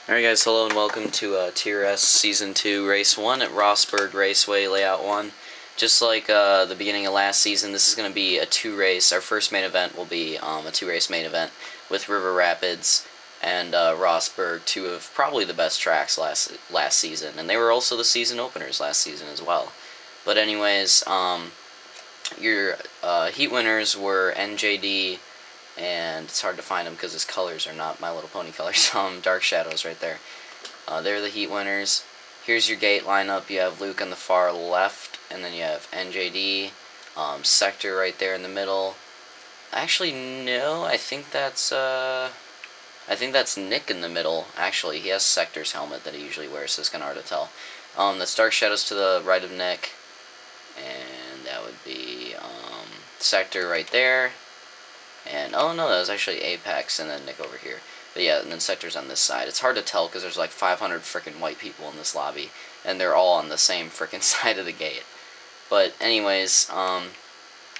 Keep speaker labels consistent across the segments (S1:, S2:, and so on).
S1: Alright guys, hello and welcome to TRS Season 2 Race 1 at Rossburg Raceway Layout 1. Just like the beginning of last season, this is going to be a two-race. Our first main event will be a two-race main event with River Rapids and Rossburg, two of probably the best tracks last season. And they were also the season openers last season as well. But anyways, your heat winners were NJD, and it's hard to find them because his colors are not My Little Pony colors. Dark Shadows right there. They're the heat winners. Here's your gate lineup. You have Luke on the far left, and then you have NJD, Sector right there in the middle. Actually, no, I think that's Nick in the middle. Actually, he has Sector's helmet that he usually wears, so it's kind of hard to tell. That's Dark Shadows to the right of Nick, and that would be Sector right there. And, oh no, that was actually Apex, and then Nick over here. But yeah, and then Sector's on this side. It's hard to tell because there's like 500 frickin' white people in this lobby, and they're all on the same frickin' side of the gate. But anyways,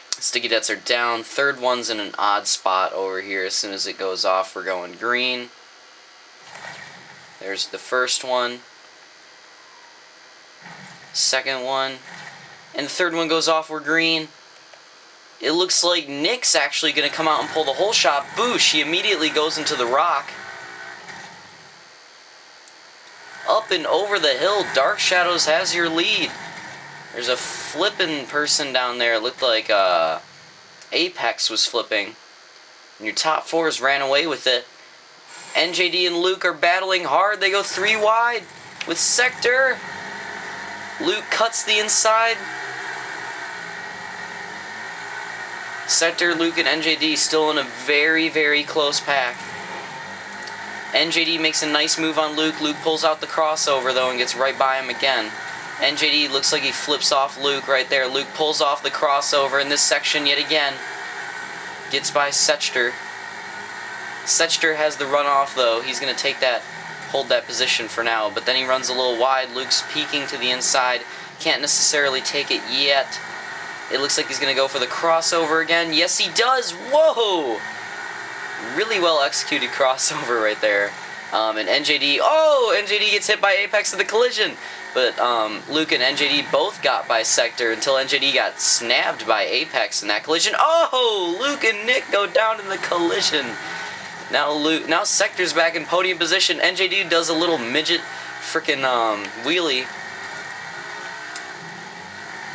S1: Sticky Debts are down. Third one's in an odd spot over here. As soon as it goes off, we're going green. There's the first one. Second one. And the third one goes off, we're green. It looks like Nick's actually going to come out and pull the whole shot. Boosh! He immediately goes into the rock. Up and over the hill, Dark Shadows has your lead. There's a flipping person down there. It looked like Apex was flipping. And your top fours ran away with it. NJD and Luke are battling hard. They go 3 wide with Sector. Luke cuts the inside. Sector, Luke, and NJD still in a very, very close pack. NJD makes a nice move on Luke. Luke pulls out the crossover, though, and gets right by him again. NJD looks like he flips off Luke right there. Luke pulls off the crossover in this section yet again. Gets by Sector. Sector has the runoff, though. He's going to hold that position for now. But then he runs a little wide. Luke's peeking to the inside. Can't necessarily take it yet. It looks like he's going to go for the crossover again. Yes, he does. Whoa! Really well executed crossover right there. And NJD, NJD gets hit by Apex in the collision. But Luke and NJD both got by Sector until NJD got snapped by Apex in that collision. Oh! Luke and Nick go down in the collision. Now Sector's back in podium position. NJD does a little midget frickin' wheelie.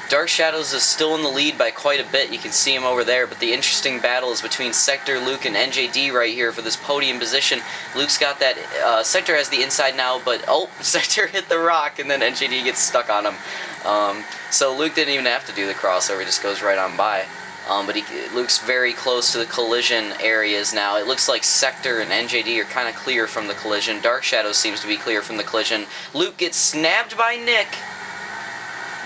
S1: Dark Shadows is still in the lead by quite a bit. You can see him over there, but the interesting battle is between Sector, Luke, and NJD right here for this podium position. Luke's got that. Sector has the inside now, but Sector hit the rock, and then NJD gets stuck on him. So Luke didn't even have to do the crossover; he just goes right on by. But Luke's very close to the collision areas now. It looks like Sector and NJD are kind of clear from the collision. Dark Shadows seems to be clear from the collision. Luke gets snapped by Nick.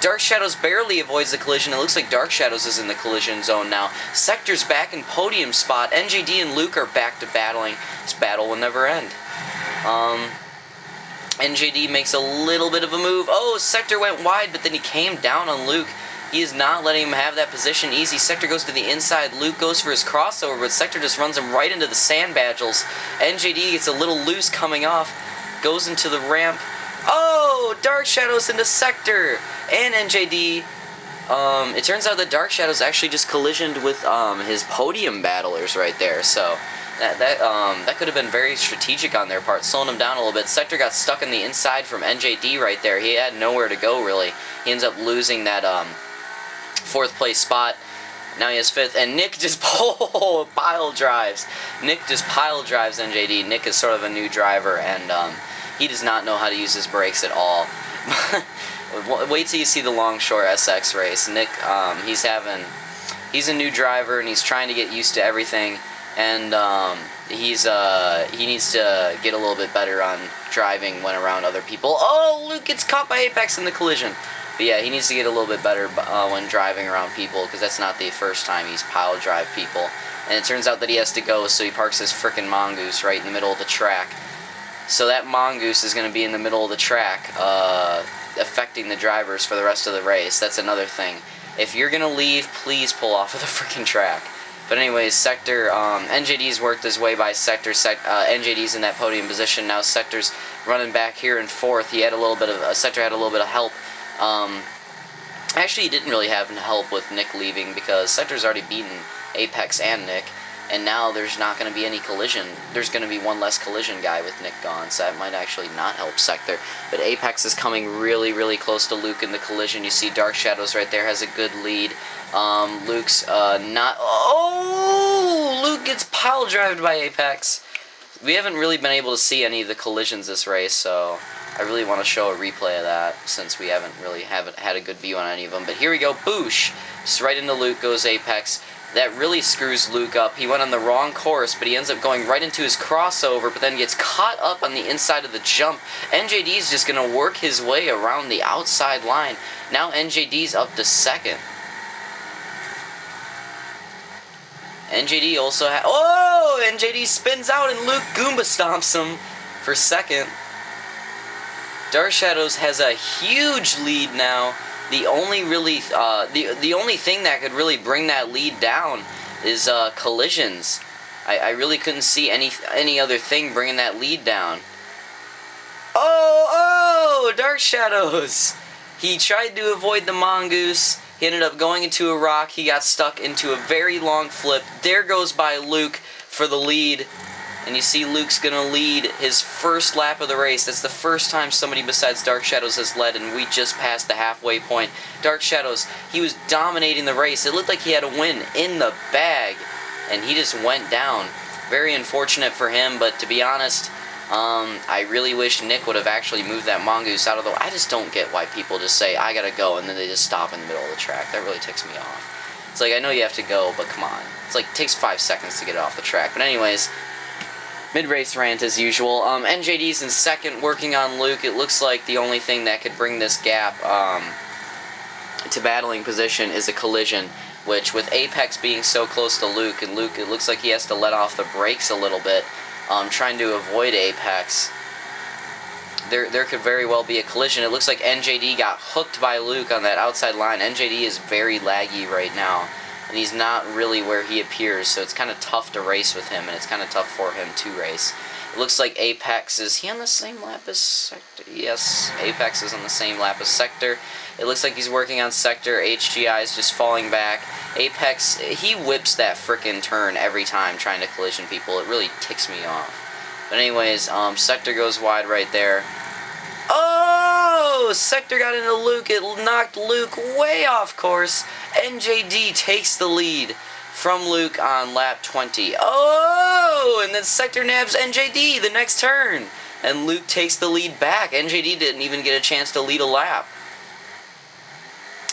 S1: Dark Shadows barely avoids the collision. It looks like Dark Shadows is in the collision zone now. Sector's back in podium spot. NJD and Luke are back to battling. This battle will never end. NJD makes a little bit of a move. Oh, Sector went wide, but then he came down on Luke. He is not letting him have that position easy. Sector goes to the inside. Luke goes for his crossover, but Sector just runs him right into the sand badgels. NJD gets a little loose coming off. Goes into the ramp. Oh, Dark Shadows into Sector and NJD. It turns out that Dark Shadows actually just collisioned with his podium battlers right there. So that could have been very strategic on their part, slowing him down a little bit. Sector got stuck on the inside from NJD right there. He had nowhere to go really. He ends up losing that 4th place spot. Now he has 5th, and Nick just pile drives. Nick just pile drives NJD. Nick is sort of a new driver, and he does not know how to use his brakes at all. Wait till you see the Longshore SX race. Nick, he's a new driver, and he's trying to get used to everything, and he needs to get a little bit better on driving when around other people. Oh, Luke gets caught by Apex in the collision. But yeah, he needs to get a little bit better when driving around people, because that's not the first time he's pile drive people. And it turns out that he has to go, so he parks his frickin' mongoose right in the middle of the track. So that mongoose is going to be in the middle of the track, affecting the drivers for the rest of the race. That's another thing. If you're going to leave, please pull off of the freaking track. But anyways, Sector, NJD's worked his way by Sector. NJD's in that podium position now. Sector's running back here in 4th. He had a little bit of Sector had a little bit of help. Actually, he didn't really have help with Nick leaving because Sector's already beaten Apex and Nick, and now there's not going to be any collision. There's going to be one less collision guy with Nick gone, so that might actually not help Sector. But Apex is coming really, really close to Luke in the collision. You see Dark Shadows right there has a good lead. Luke's not... Oh! Luke gets pile drived by Apex. We haven't really been able to see any of the collisions this race, so I really want to show a replay of that since we haven't had a good view on any of them. But here we go, boosh! Just right into Luke goes Apex. That really screws Luke up. He went on the wrong course, but he ends up going right into his crossover, but then gets caught up on the inside of the jump. NJD's just going to work his way around the outside line. Now NJD's up to 2nd. NJD also has... Oh! NJD spins out and Luke Goomba stomps him for 2nd. Dark Shadows has a huge lead now. The only really, the only thing that could really bring that lead down is collisions. I really couldn't see any other thing bringing that lead down. Oh, Dark Shadows! He tried to avoid the mongoose. He ended up going into a rock. He got stuck into a very long flip. There goes by Luke for the lead. And you see Luke's going to lead his first lap of the race. That's the first time somebody besides Dark Shadows has led, and we just passed the halfway point. Dark Shadows, he was dominating the race. It looked like he had a win in the bag, and he just went down. Very unfortunate for him, but to be honest, I really wish Nick would have actually moved that mongoose out of the way. I just don't get why people just say, I gotta go, and then they just stop in the middle of the track. That really ticks me off. It's like, I know you have to go, but come on. It's like, it takes 5 seconds to get it off the track. But anyways... Mid-race rant as usual. NJD's in 2nd working on Luke. It looks like the only thing that could bring this gap to battling position is a collision, which with Apex being so close to Luke, and Luke, it looks like he has to let off the brakes a little bit, trying to avoid Apex. There could very well be a collision. It looks like NJD got hooked by Luke on that outside line. NJD is very laggy right now, and he's not really where he appears, so it's kind of tough to race with him, and it's kind of tough for him to race. It looks like Apex, is he on the same lap as Sector? Yes, Apex is on the same lap as Sector. It looks like he's working on Sector. HGI is just falling back. Apex, he whips that frickin' turn every time trying to collision people. It really ticks me off. But anyways, Sector goes wide right there. Oh! Sector got into Luke. It knocked Luke way off course. NJD takes the lead from Luke on lap 20. Oh! And then Sector nabs NJD the next turn. And Luke takes the lead back. NJD didn't even get a chance to lead a lap.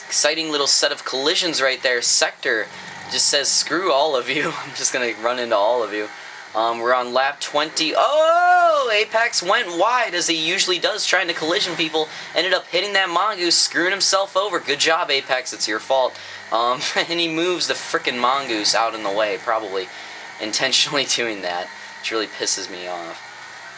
S1: Exciting little set of collisions right there. Sector just says, screw all of you. I'm just going to run into all of you. We're on lap 20. Oh! Apex went wide, as he usually does, trying to collision people. Ended up hitting that mongoose, screwing himself over. Good job, Apex. It's your fault. And he moves the frickin' mongoose out in the way, probably intentionally doing that, which really pisses me off.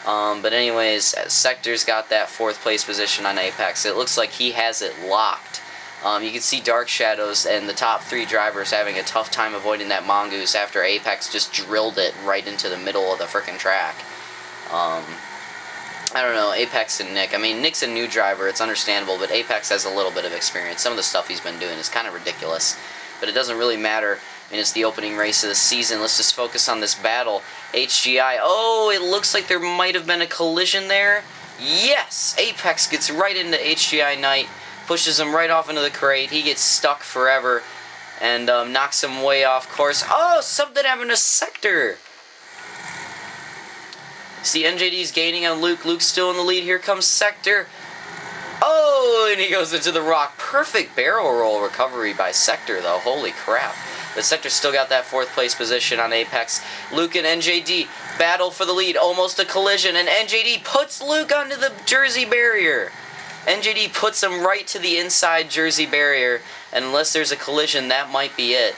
S1: But anyways, Sector's got that 4th place position on Apex. It looks like he has it locked. You can see Dark Shadows and the top 3 drivers having a tough time avoiding that mongoose after Apex just drilled it right into the middle of the frickin' track. I don't know, Apex and Nick. I mean, Nick's a new driver, it's understandable, but Apex has a little bit of experience. Some of the stuff he's been doing is kind of ridiculous, but it doesn't really matter. I mean, it's the opening race of the season. Let's just focus on this battle. HGI, oh, it looks like there might have been a collision there. Yes! Apex gets right into HGI Knight. Pushes him right off into the crate. He gets stuck forever and knocks him way off course. Oh, something happened to Sector. See, NJD's gaining on Luke. Luke's still in the lead. Here comes Sector. Oh, and he goes into the rock. Perfect barrel roll recovery by Sector, though. Holy crap. But Sector still got that 4th place position on Apex. Luke and NJD battle for the lead. Almost a collision, and NJD puts Luke onto the Jersey barrier. NJD puts him right to the inside Jersey barrier, and unless there's a collision, that might be it.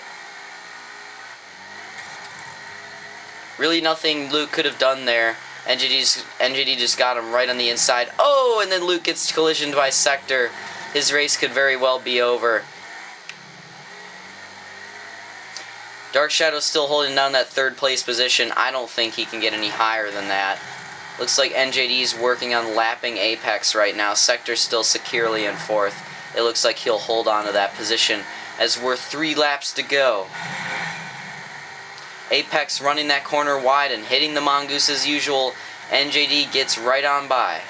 S1: Really nothing Luke could have done there. NJD just got him right on the inside. Oh, and then Luke gets collisioned by Sector. His race could very well be over. Dark Shadow's still holding down that third place position. I don't think he can get any higher than that. Looks like NJD's working on lapping Apex right now. Sector's still securely in fourth. It looks like he'll hold on to that position as we're 3 laps to go. Apex running that corner wide and hitting the mongoose as usual. NJD gets right on by.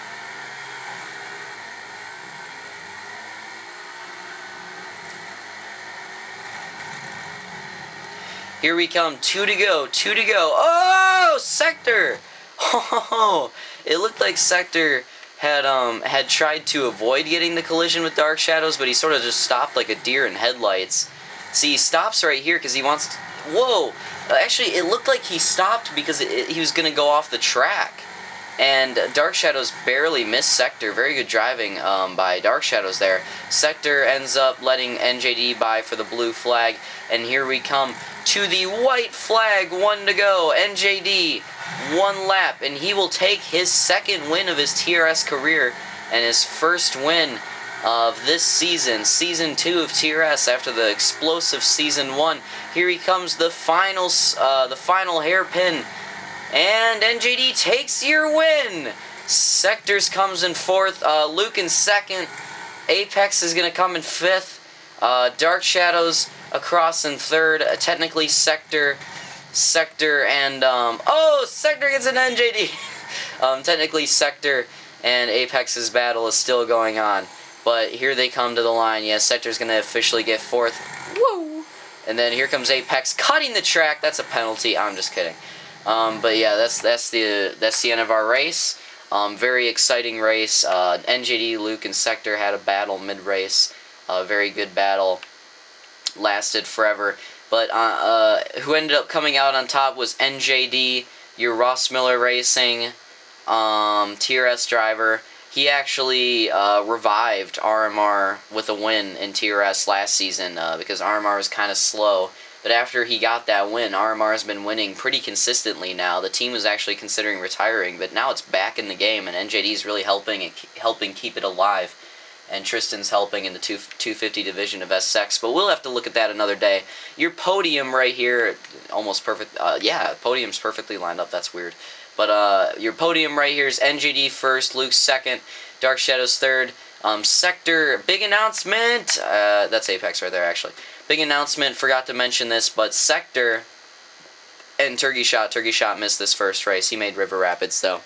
S1: Here we come, 2 to go, 2 to go. Oh, Sector! Oh, it looked like Sector had tried to avoid getting the collision with Dark Shadows, but he sort of just stopped like a deer in headlights. See, he stops right here because he wants to... Whoa! Actually, it looked like he stopped because he was going to go off the track. And Dark Shadows barely missed Sector. Very good driving by Dark Shadows there. Sector ends up letting NJD by for the blue flag. And here we come to the white flag. 1 to go. NJD, 1 lap. And he will take his 2nd win of his TRS career and his 1st win of this season. Season 2 of TRS after the explosive Season 1. Here he comes, the final hairpin. And NJD takes your win. Sectors comes in 4th. Luke in 2nd. Apex is going to come in 5th. Dark Shadows across in 3rd. Technically Sector, and Sector gets an NJD. Technically Sector and Apex's battle is still going on. But here they come to the line. Yeah, Sector's going to officially get 4th. Woo! And then here comes Apex cutting the track. That's a penalty. I'm just kidding. But yeah, that's the end of our race. Very exciting race. NJD, Luke, and Sector had a battle mid-race. Very good battle. Lasted forever. But who ended up coming out on top was NJD, your Ross Miller Racing TRS driver. He actually revived RMR with a win in TRS last season because RMR was kind of slow. But after he got that win, RMR has been winning pretty consistently now. The team was actually considering retiring, but now it's back in the game, and NJD is really helping keep it alive. And Tristan's helping in the 250 division of SX, but we'll have to look at that another day. Your podium right here, almost perfect. Yeah, podium's perfectly lined up. That's weird. But your podium right here is NJD 1st, Luke 2nd, Dark Shadows 3rd. Sector, big announcement. That's Apex right there, actually. Big announcement, forgot to mention this, but Sector and Turkey Shot missed this first race. He made River Rapids, though.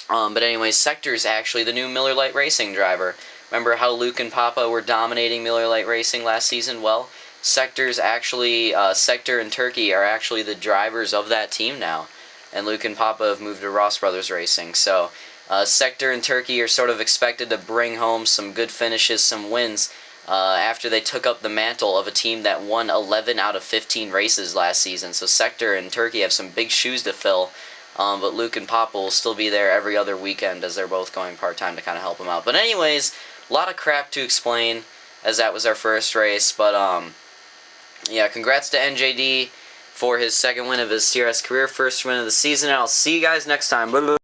S1: But anyway, Sector is actually the new Miller Lite Racing driver. Remember how Luke and Papa were dominating Miller Lite Racing last season? Well, Sector and Turkey are actually the drivers of that team now. And Luke and Papa have moved to Ross Brothers Racing. So, Sector and Turkey are sort of expected to bring home some good finishes, some wins, after they took up the mantle of a team that won 11 out of 15 races last season. So Sector and Turkey have some big shoes to fill, but Luke and Papa will still be there every other weekend as they're both going part-time to kind of help them out. But anyways, a lot of crap to explain as that was our first race. But yeah, congrats to NJD for his 2nd win of his TRS career, 1st win of the season, and I'll see you guys next time. Bye-bye.